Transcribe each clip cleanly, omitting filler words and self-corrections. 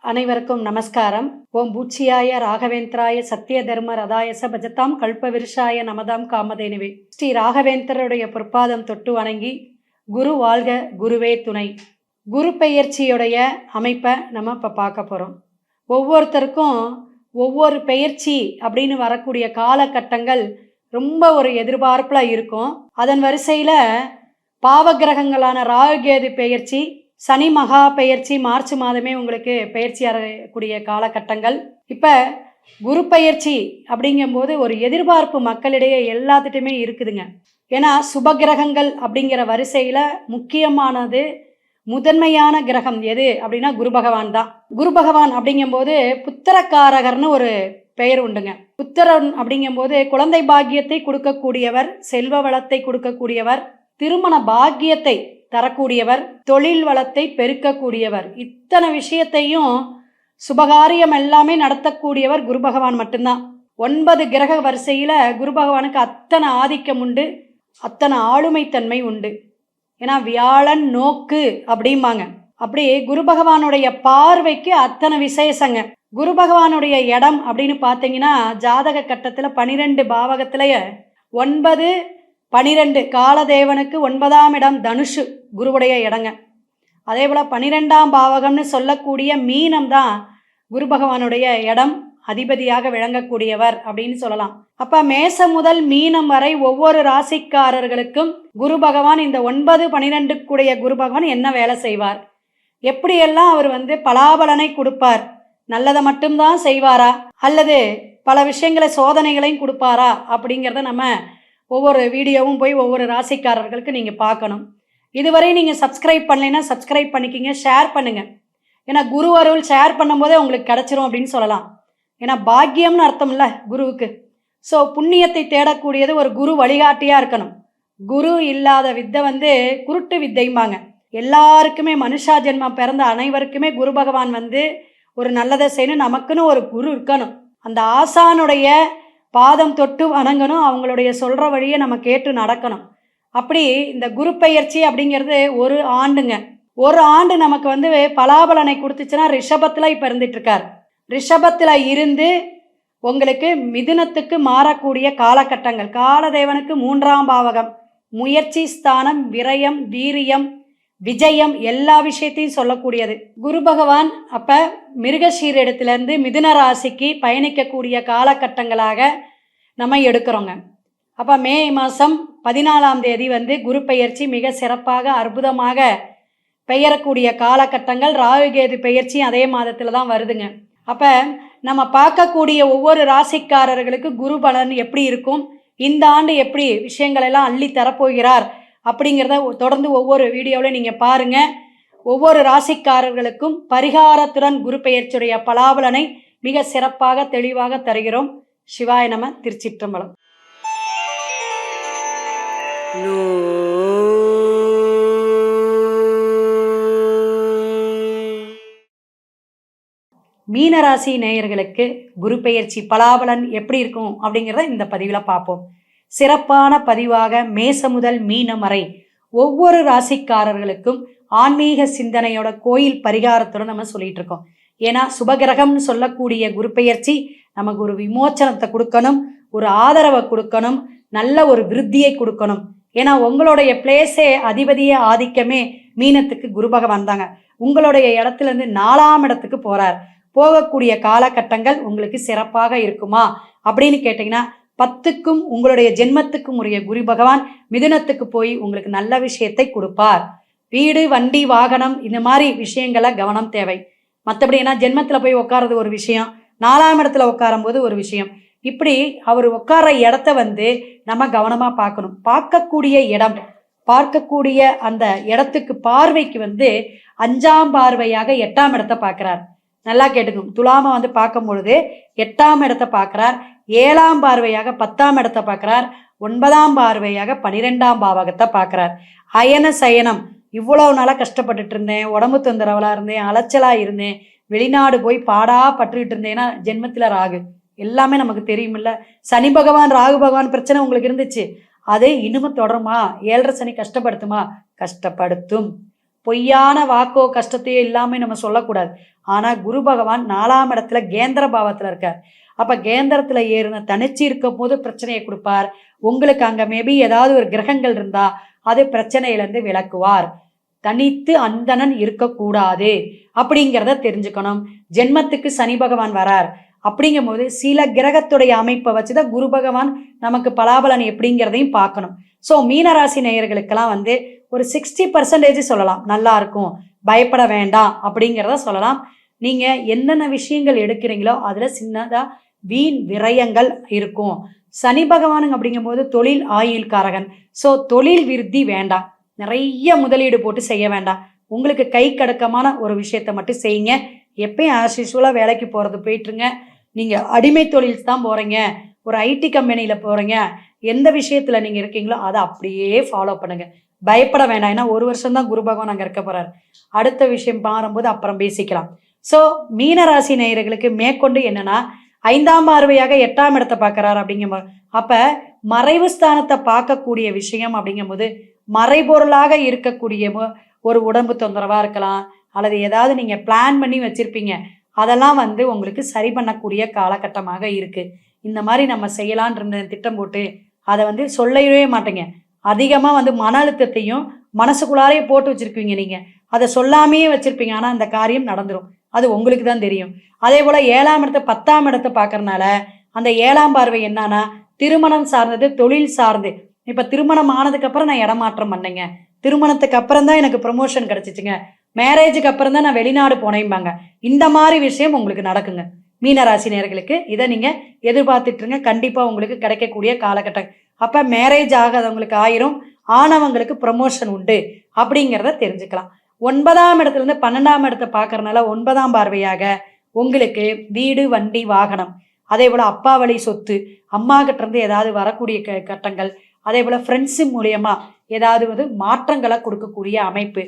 அனைவருக்கும் நமஸ்காரம். ஓம் பூச்சியாய ராகவேந்திராய சத்திய தர்ம ரதாயச பஜதாம் கல்பவிருஷாய நமதாம் காமதேனுவே. ஸ்ரீ ராகவேந்திரருடைய பொற்பாதம் தொட்டு வணங்கி, குரு வாழ்க குருவே துணை. குரு பெயர்ச்சியுடைய அமைப்பை நம்ம இப்போ பார்க்க போகிறோம். ஒவ்வொருத்தருக்கும் ஒவ்வொரு பெயர்ச்சி அப்படின்னு வரக்கூடிய காலகட்டங்கள் ரொம்ப ஒரு எதிர்பார்ப்பில் இருக்கும். அதன் வரிசையில் பாவகிரகங்களான ராகுகேது பெயர்ச்சி, சனி மகா பெயர்ச்சி மார்ச் மாதமே உங்களுக்கு பெயர்ச்சி ஆகக்கூடிய காலகட்டங்கள். இப்போ குரு பெயர்ச்சி அப்படிங்கும்போது ஒரு எதிர்பார்ப்பு மக்களிடையே எல்லாத்துட்டையுமே இருக்குதுங்க. ஏன்னா சுபகிரகங்கள் அப்படிங்கிற வரிசையில் முக்கியமானது முதன்மையான கிரகம் எது அப்படின்னா குரு பகவான் தான். குரு பகவான் அப்படிங்கும்போது புத்திரக்காரகர்னு ஒரு பெயர் உண்டுங்க. புத்திரன் அப்படிங்கும்போது குழந்தை பாக்கியத்தை கொடுக்கக்கூடியவர், செல்வ வளத்தை கொடுக்கக்கூடியவர், திருமண பாக்கியத்தை தரக்கூடியவர், தொழில் வளத்தை பெருக்கக்கூடியவர். இத்தனை விஷயத்தையும் சுபகாரியம் எல்லாமே நடத்தக்கூடியவர் குரு பகவான் மட்டும்தான். 9 கிரக வரிசையில் குரு பகவானுக்கு அத்தனை ஆதிக்கம் உண்டு, அத்தனை ஆளுமைத்தன்மை உண்டு. ஏன்னா வியாழன் நோக்கு அப்படிம்பாங்க. அப்படி குரு பகவானுடைய பார்வைக்கு அத்தனை விசேஷங்க. குரு பகவானுடைய இடம் அப்படின்னு பார்த்தீங்கன்னா ஜாதக கட்டத்தில் 12 பாவகத்திலேயே 9, 12 காலதேவனுக்கு 9ஆம் இடம் தனுஷு குருவுடைய இடங்க. அதே போல் 12ஆம் பாவகம்னு சொல்லக்கூடிய மீனம் தான் குரு பகவானுடைய இடம், அதிபதியாக விளங்கக்கூடியவர் அப்படின்னு சொல்லலாம். அப்போ மேசம் முதல் மீனம் வரை ஒவ்வொரு ராசிக்காரர்களுக்கும் குரு பகவான் இந்த 9, 12க்குடைய குரு பகவான் என்ன வேலை செய்வார், எப்படியெல்லாம் அவர் பலாபலனை கொடுப்பார், நல்லதை மட்டும்தான் செய்வாரா அல்லது பல விஷயங்களை சோதனைகளையும் கொடுப்பாரா அப்படிங்கிறத நம்ம ஒவ்வொரு வீடியோவும் போய் ஒவ்வொரு ராசிக்காரர்களுக்கு நீங்கள் பார்க்கணும். இதுவரை நீங்கள் சப்ஸ்கிரைப் பண்ணலைன்னா சப்ஸ்கிரைப் பண்ணிக்கிங்க, ஷேர் பண்ணுங்கள். ஏன்னா குரு அருள் ஷேர் பண்ணும்போதே உங்களுக்கு கிடச்சிரும் அப்படின்னு சொல்லலாம். ஏன்னா பாக்கியம்னு அர்த்தம் இல்லை குருவுக்கு. ஸோ புண்ணியத்தை தேடக்கூடியது ஒரு குரு வழிகாட்டியாக இருக்கணும். குரு இல்லாத வித்தை குருட்டு வித்தைம்பாங்க. எல்லாருக்குமே மனுஷா ஜென்மம் பிறந்த அனைவருக்குமே குரு பகவான் ஒரு நல்லதை செய்யணும். நமக்குன்னு ஒரு குரு இருக்கணும். அந்த ஆசானுடைய பாதம் தொட்டு வணங்கணும், அவங்களுடைய சொல்கிற வழியை நம்ம கேட்டு நடக்கணும். அப்படி இந்த குரு பெயர்ச்சி அப்படிங்கிறது ஒரு ஆண்டுங்க. ஒரு ஆண்டு நமக்கு பலாபலனை கொடுத்துச்சுன்னா ரிஷபத்தில் இப்போ இருந்துகிட்ருக்கார். ரிஷபத்தில் இருந்து உங்களுக்கு மிதுனத்துக்கு மாறக்கூடிய காலகட்டங்கள். காலதேவனுக்கு 3ஆம் பாவகம், முயற்சி ஸ்தானம், விரயம், வீரியம், விஜயம், எல்லா விஷயத்தையும் சொல்லக்கூடியது குரு பகவான். அப்போ மிருகஷீரிடத்திலேருந்து மிதுன ராசிக்கு பயணிக்கக்கூடிய காலகட்டங்களாக நம்ம எடுக்கிறோங்க. அப்போ மே மாதம் 14ஆம் தேதி குரு பெயர்ச்சி மிக சிறப்பாக அற்புதமாக பெயரக்கூடிய காலகட்டங்கள். ராகுகேது பெயர்ச்சி அதே மாதத்தில் தான் வருதுங்க. அப்போ நம்ம பார்க்கக்கூடிய ஒவ்வொரு ராசிக்காரர்களுக்கு குரு பலன் எப்படி இருக்கும், இந்த ஆண்டு எப்படி விஷயங்களெல்லாம் அள்ளி தரப்போகிறார் அப்படிங்கிறத தொடர்ந்து ஒவ்வொரு வீடியோவில் நீங்கள் பாருங்கள். ஒவ்வொரு ராசிக்காரர்களுக்கும் பரிகாரத்துடன் குரு பெயர்ச்சியுடைய பலாபலனை மிக சிறப்பாக தெளிவாக தருகிறோம். சிவாய நம. திருச்சிற்றம்பலம். மீனராசி நேயர்களுக்கு குரு பெயர்ச்சி பலாபலன் எப்படி இருக்கும் அப்படிங்கிறத இந்த பதிவில் பார்ப்போம். சிறப்பான பதிவாக மேசம் முதல் மீனம் வரை ஒவ்வொரு ராசிக்காரர்களுக்கும் ஆன்மீக சிந்தனையோட கோயில் பரிகாரத்துடன் நம்ம சொல்லிட்டு இருக்கோம். ஏன்னா சுபகிரகம்னு சொல்லக்கூடிய குரு பெயர்ச்சி நமக்கு ஒரு விமோச்சனத்தை கொடுக்கணும், ஒரு ஆதரவை கொடுக்கணும், நல்ல ஒரு விருத்தியை கொடுக்கணும். ஏன்னா உங்களுடைய பிளேஸே அதிபதியே ஆதிக்கமே மீனத்துக்கு குரு பகவான் தாங்க. உங்களுடைய இடத்துலேருந்து 4ஆம் இடத்துக்கு போகிறார். போகக்கூடிய காலகட்டங்கள் உங்களுக்கு சிறப்பாக இருக்குமா அப்படின்னு கேட்டிங்கன்னா 10க்கும் உங்களுடைய ஜென்மத்துக்கும் உரிய குரு பகவான் மிதுனத்துக்கு போய் உங்களுக்கு நல்ல விஷயத்தை கொடுப்பார். வீடு, வண்டி, வாகனம் இந்த மாதிரி விஷயங்களை கவனம் தேவை. மற்றபடி ஏன்னா ஜென்மத்தில் போய் உட்காரது ஒரு விஷயம், 4ஆம் இடத்துல உட்காரும் போது ஒரு விஷயம். இப்படி அவர் உட்கார இடத்த நம்ம கவனமாக பார்க்கணும். பார்க்கக்கூடிய இடம், பார்க்கக்கூடிய அந்த இடத்துக்கு பார்வைக்கு 5ஆம் பார்வையாக 8ஆம் இடத்தை பார்க்குறார். நல்லா கேட்டுக்கணும். துலாமை பார்க்கும் பொழுது 8ஆம் இடத்தை பார்க்குறார். 7ஆம் பார்வையாக 10ஆம் இடத்தை பார்க்குறார். 9ஆம் பார்வையாக 12ஆம் பாவகத்தை பார்க்குறார். அயன சயனம், இவ்வளோ நாளாக கஷ்டப்பட்டுட்டு இருந்தேன், உடம்பு தொந்தரவலாக இருந்தேன், அலைச்சலாக இருந்தேன், வெளிநாடு போய் பாடா பட்டுக்கிட்டு இருந்தேன்னா ஜென்மத்தில் ராகு, எல்லாமே நமக்கு தெரியுமில்ல. சனி பகவான் ராகு பகவான் பிரச்சனை உங்களுக்கு இருந்துச்சு, அது இன்னமும் தொடருமா? 7.5 சனி கஷ்டப்படுத்துமா? கஷ்டப்படுத்தும். பொய்யான வாக்கோ கஷ்டத்தையோ இல்லாமல் நம்ம சொல்லக்கூடாது. ஆனால் குரு பகவான் 4ஆம் இடத்துல கேந்திர பாவத்தில் இருக்கார். அப்போ கேந்திரத்தில் ஏறின தனிச்சு இருக்கும் போது பிரச்சனையை கொடுப்பார். உங்களுக்கு அங்கே மேபி ஏதாவது ஒரு கிரகங்கள் இருந்தால் அது பிரச்சனையிலேருந்து விலக்குவார். தனித்து அந்தணன் இருக்கக்கூடாது அப்படிங்கிறத தெரிஞ்சுக்கணும். ஜென்மத்துக்கு சனி பகவான் வரார். அப்படிங்கும் போது சில கிரகத்துடைய அமைப்பை வச்சுதான் குரு பகவான் நமக்கு பலாபலன் எப்படிங்கிறதையும் பார்க்கணும். ஸோ மீனராசி நேயர்களுக்கெல்லாம் ஒரு 60% சொல்லலாம் நல்லா இருக்கும், பயப்பட வேண்டாம் அப்படிங்கிறத சொல்லலாம். நீங்கள் என்னென்ன விஷயங்கள் எடுக்கிறீங்களோ அதில் சின்னதாக வீண் விரயங்கள் இருக்கும். சனி பகவானுங்க அப்படிங்கும்போது தொழில் ஆயுள்காரகன். ஸோ தொழில் விருத்தி வேண்டாம், நிறைய முதலீடு போட்டு செய்ய வேண்டாம். உங்களுக்கு கை கடக்கமான ஒரு விஷயத்த மட்டும் செய்யுங்க. எப்பயும் ஆஸ் யூஸ்வலாக வேலைக்கு போகிறது போயிட்டுருங்க. நீங்கள் அடிமை தொழில் தான் போகிறீங்க, ஒரு ஐடி கம்பெனியில் போகிறீங்க, எந்த விஷயத்தில் நீங்கள் இருக்கீங்களோ அதை அப்படியே ஃபாலோ பண்ணுங்கள். பயப்பட வேண்டாம். ஏன்னா 1 வருஷம் தான் குரு பகவான் அங்கே இருக்க போகிறார். அடுத்த விஷயம் மாறும்போது அப்புறம் பேசிக்கலாம். ஸோ மீனராசி நேயர்களுக்கு மேற்கொண்டு என்னென்னா 5ஆம் பார்வையாக 8ஆம் இடத்தை பார்க்குறாரு அப்படிங்கும்போது, அப்போ மறைவு ஸ்தானத்தை பார்க்கக்கூடிய விஷயம் அப்படிங்கும்போது மறைபொருளாக இருக்கக்கூடிய ஒரு உடம்பு தொந்தரவாக இருக்கலாம், அல்லது ஏதாவது நீங்கள் பிளான் பண்ணி வச்சுருப்பீங்க, அதெல்லாம் உங்களுக்கு சரி பண்ணக்கூடிய காலகட்டமாக இருக்குது. இந்த மாதிரி நம்ம செய்யலான் இருந்த திட்டம் போட்டு அதை சொல்லவே மாட்டேங்க. அதிகமாக மன அழுத்தத்தையும் மனசுக்குள்ளாரையே போட்டு வச்சுருக்குவீங்க. நீங்கள் அதை சொல்லாமையே வச்சுருப்பீங்க, ஆனால் அந்த காரியம் நடந்துடும். அது உங்களுக்கு தான் தெரியும். அதே போல் 7ஆம் இடத்தை 10ஆம் இடத்தை பார்க்கறனால அந்த 7ஆம் பார்வை என்னன்னா திருமணம் சார்ந்தது, தொழில் சார்ந்து. இப்போ திருமணம் ஆனதுக்கப்புறம் நான் இடமாற்றம் பண்ணேங்க, திருமணத்துக்கு அப்புறம் தான் எனக்கு ப்ரொமோஷன் கிடச்சிச்சுங்க, மேரேஜுக்கு அப்புறம் தான் நான் வெளிநாடு போனேன்பாங்க. இந்த மாதிரி விஷயம் உங்களுக்கு நடக்குங்க. மீனராசி நேயர்களுக்கு இதை நீங்கள் எதிர்பார்த்துட்ருங்க. கண்டிப்பாக உங்களுக்கு கிடைக்கக்கூடிய காலகட்டம். அப்போ மேரேஜ் ஆகாதவங்களுக்கு 1000, ஆனவங்களுக்கு ப்ரொமோஷன் உண்டு அப்படிங்கிறத தெரிஞ்சுக்கலாம். 9ஆம் இடத்துலேருந்து 12ஆம் இடத்தை பார்க்கறனால 9ஆம் பார்வையாக உங்களுக்கு வீடு, வண்டி, வாகனம், அதே போல் அப்பா வழி சொத்து, அம்மா கிட்டேருந்து ஏதாவது வரக்கூடிய கட்டங்கள், அதே போல் ஃப்ரெண்ட்ஸு மூலியமாக ஏதாவது மாற்றங்களை கொடுக்கக்கூடிய அமைப்பு.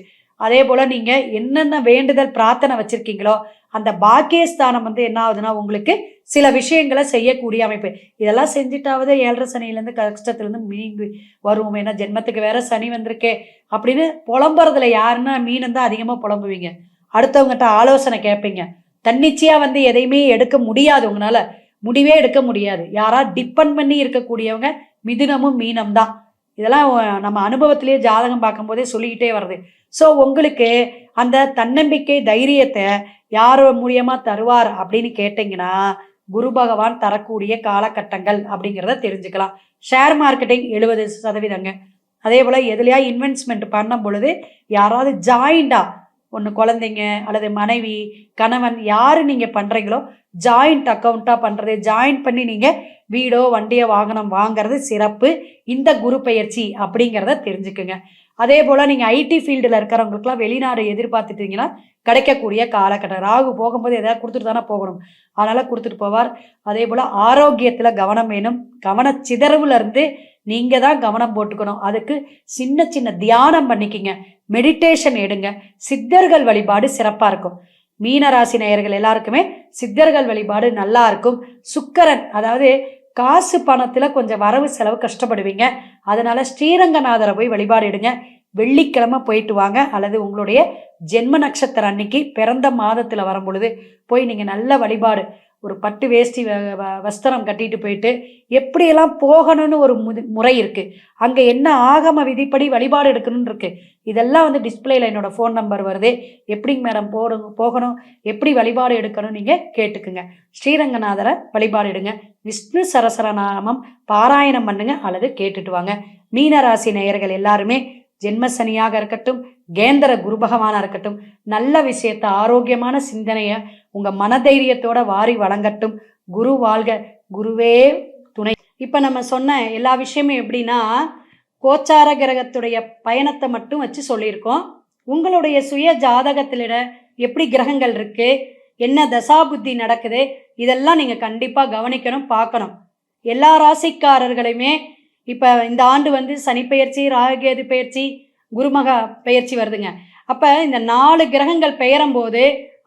அதே போல் நீங்கள் என்னென்ன வேண்டுதல் பிரார்த்தனை வச்சுருக்கீங்களோ அந்த பாக்கியஸ்தானம் என்ன ஆகுதுன்னா உங்களுக்கு சில விஷயங்களை செய்யக்கூடிய அமைப்பு. இதெல்லாம் செஞ்சுட்டாவது 7.5 சனியிலேருந்து கஷ்டத்துலேருந்து மீண்டு வருவோம். ஏன்னா ஜென்மத்துக்கு வேற சனி வந்திருக்கே அப்படின்னு புலம்புறதுல யாருன்னா மீனம் தான் அதிகமாக புலம்புவீங்க. அடுத்தவங்ககிட்ட ஆலோசனை கேட்பீங்க. தன்னிச்சையாக எதையுமே எடுக்க முடியாது, உங்களால் முடிவே எடுக்க முடியாது. யாராவது டிபெண்ட் பண்ணி இருக்கக்கூடியவங்க மிதுனமும் மீனம் தான். இதெல்லாம் நம்ம அனுபவத்திலேயே ஜாதகம் பார்க்கும்போதே சொல்லிக்கிட்டே வருது. ஸோ உங்களுக்கு அந்த தன்னம்பிக்கை தைரியத்தை யார் மூலியமாக தருவார் அப்படின்னு கேட்டிங்கன்னா குரு பகவான் தரக்கூடிய காலகட்டங்கள் அப்படிங்கிறத தெரிஞ்சுக்கலாம். Share marketing 70%. அதே போல் எதுலையா இன்வெஸ்ட்மெண்ட் பண்ணும் பொழுது யாராவது ஜாயிண்டாக ஒன்று குழந்தைங்க அல்லது மனைவி, கணவன் யார் நீங்கள் பண்ணுறீங்களோ ஜாயிண்ட் அக்கௌண்ட்டாக பண்ணுறது, ஜாயின் பண்ணி நீங்கள் வீடோ வண்டியோ வாகனம் வாங்கிறது சிறப்பு இந்த குரு பெயர்ச்சி அப்படிங்கிறத தெரிஞ்சுக்குங்க. அதே போல் நீங்கள் ஐடி ஃபீல்டில் இருக்கிறவங்களுக்குலாம் வெளிநாடு எதிர்பார்த்துட்டீங்கன்னா கிடைக்கக்கூடிய காலகட்டம். ராகு போகும்போது எதாவது கொடுத்துட்டு தானே போகணும், அதனால் கொடுத்துட்டு போவார். அதே போல் ஆரோக்கியத்தில் கவனம் வேணும். கவனச்சிதறவுலேருந்து நீங்கள் தான் கவனம் போட்டுக்கணும். அதுக்கு சின்ன சின்ன தியானம் பண்ணிக்கிங்க, மெடிடேஷன் எடுங்க. சித்தர்கள் வழிபாடு சிறப்பாக இருக்கும். மீனராசி நேயர்கள் எல்லாருக்குமே சித்தர்கள் வழிபாடு நல்லா இருக்கும். சுக்கிரன், அதாவது காசு பணத்தில் கொஞ்சம் வரவு செலவு கஷ்டப்படுவீங்க, அதனால ஸ்ரீரங்கநாதரை போய் வழிபாடு எடுங்க. வெள்ளிக்கிழமை போயிட்டு வாங்க, அல்லது உங்களுடைய ஜென்ம நட்சத்திரம் அன்னைக்கு பிறந்த மாதத்தில் வரும் பொழுது போய் நீங்கள் நல்ல வழிபாடு, ஒரு பட்டு வேஷ்டி வஸ்திரம் கட்டிட்டு போயிட்டு எப்படியெல்லாம் போகணும்னு ஒரு முறை இருக்குது. அங்கே என்ன ஆகம விதிப்படி வழிபாடு எடுக்கணும்னு இருக்குது. இதெல்லாம் டிஸ்பிளேல என்னோட ஃபோன் நம்பர் வருது. எப்படிங்க மேடம் போகணும், எப்படி வழிபாடு எடுக்கணும் நீங்கள் கேட்டுக்குங்க. ஸ்ரீரங்கநாதரை வழிபாடு எடுங்க. விஷ்ணு சரசரநாமம் பாராயணம் பண்ணுங்க, அல்லது கேட்டுட்டு வாங்க. மீனராசி நேயர்கள் எல்லாருமே ஜென்மசனியாக இருக்கட்டும், கேந்திர குரு பகவானாக இருக்கட்டும், நல்ல விஷயத்த ஆரோக்கியமான சிந்தனையை உங்கள் மனதைரியத்தோட வாரி வழங்கட்டும். குரு வாழ்க, குருவே துணை. இப்போ நம்ம சொன்ன எல்லா விஷயமும் எப்படின்னா கோச்சார கிரகத்துடைய பயணத்தை மட்டும் வச்சு சொல்லியிருக்கோம். உங்களுடைய சுய ஜாதகத்திலிட எப்படி கிரகங்கள் இருக்குது, என்ன தசாபுத்தி நடக்குது, இதெல்லாம் நீங்கள் கண்டிப்பாக கவனிக்கணும், பார்க்கணும். எல்லா ராசிக்காரர்களையுமே இப்போ இந்த ஆண்டு சனி பெயர்ச்சி, ராகுகேது பெயர்ச்சி, குருமகா பெயர்ச்சி வருதுங்க. அப்போ இந்த 4 கிரகங்கள் பெயரும் போது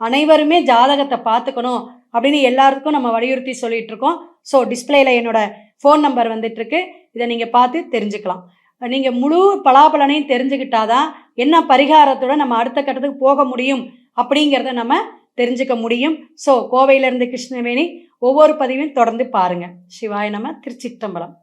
அனைவருமே ஜாதகத்தை பார்த்துக்கணும் அப்படின்னு எல்லாருக்கும் நம்ம வலியுறுத்தி சொல்லிட்டு இருக்கோம். ஸோ டிஸ்பிளேல என்னோட ஃபோன் நம்பர் வந்துட்டுருக்கு. இதை நீங்கள் பார்த்து தெரிஞ்சுக்கலாம். நீங்கள் முழு பலாபலனையும் தெரிஞ்சுக்கிட்டாதான் என்ன பரிகாரத்தோட நம்ம அடுத்த கட்டத்துக்கு போக முடியும் அப்படிங்கிறத நம்ம தெரிஞ்சுக்க முடியும். ஸோ கோவையிலேருந்து கிருஷ்ணவேணி, ஒவ்வொரு பதிவையும் தொடர்ந்து பாருங்கள். சிவாய நம. திருச்சிற்றம்பலம்.